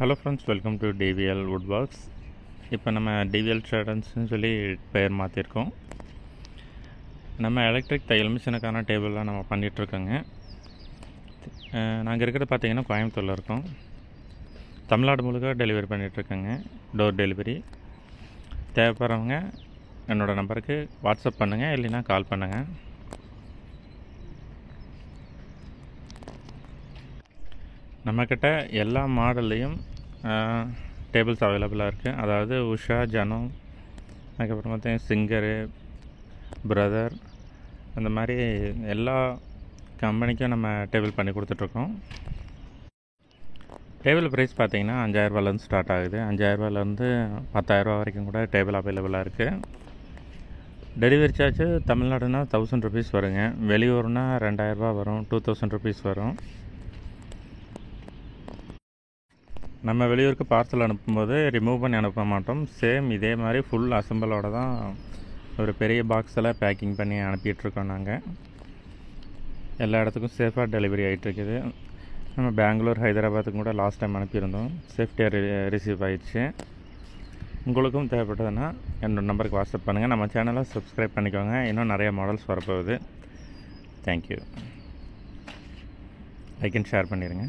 Hello friends, welcome to TVL would works. இப்போ நம்ம TVL ட்ரேடர்ஸ்னு சொல்லி பெயர் மாற்றிருக்கோம். நம்ம எலக்ட்ரிக் தையல் மிஷினுக்கான டேபிளாக நம்ம பண்ணிகிட்ருக்கோங்க. நாங்கள் இருக்கிறது பார்த்திங்கன்னா கோயம்புத்தூரில் இருக்கோம். தமிழ்நாடு முழுக்க டெலிவரி பண்ணிகிட்ருக்கோங்க, டோர் டெலிவரி. தேவைப்படுறவங்க என்னோடய நம்பருக்கு வாட்ஸ்அப் பண்ணுங்கள், இல்லைன்னா கால் பண்ணுங்கள். நம்மக்கிட்ட எல்லா மாடல்லையும் டேபிள்ஸ் அவைலபிளாக இருக்குது. அதாவது உஷா, ஜனோ, அதுக்கப்புறம் பார்த்தீங்கன்னா சிங்கரு, பிரதர், அந்த மாதிரி எல்லா கம்பெனிக்கும் நம்ம டேபிள் பண்ணி கொடுத்துட்ருக்கோம். டேபிள் ப்ரைஸ் பார்த்திங்கன்னா 5000 ரூபாயிலேருந்து ஸ்டார்ட் ஆகுது. 5000 ரூபாயிலேருந்து 10,000 ரூபா வரைக்கும் கூட டேபிள் அவைலபிளாக இருக்குது. டெலிவரி சார்ஜ் தமிழ்நாடுனா 1000 ருபீஸ் வருங்க. வெளியூர்னா 2000 ரூபா வரும், 2000 ருபீஸ் வரும். நம்ம வெளியூருக்கு பார்சல் அனுப்பும்போது ரிமூவ் பண்ணி அனுப்ப மாட்டோம். சேம் இதே மாதிரி ஃபுல் அசம்பிளோடு தான் ஒரு பெரிய பாக்ஸில் பேக்கிங் பண்ணி அனுப்பிட்டுருக்கோம். நாங்கள் எல்லா இடத்துக்கும் சேஃபாக டெலிவரி ஆகிட்டுருக்குது. நம்ம பெங்களூர், ஹைதராபாத்துக்கும் கூட லாஸ்ட் டைம் அனுப்பியிருந்தோம். சேஃப்டியாக ரிசீவ் ஆகிடுச்சு. உங்களுக்கும் தேவைப்பட்டதுன்னா என்னோடய நம்பருக்கு வாட்ஸ்அப் பண்ணுங்கள். நம்ம சேனலை சப்ஸ்கிரைப் பண்ணிக்கோங்க. இன்னும் நிறைய மாடல்ஸ் வரப்போகுது. தேங்க்யூ. லைக் அண்ட் ஷேர் பண்ணிடுங்க.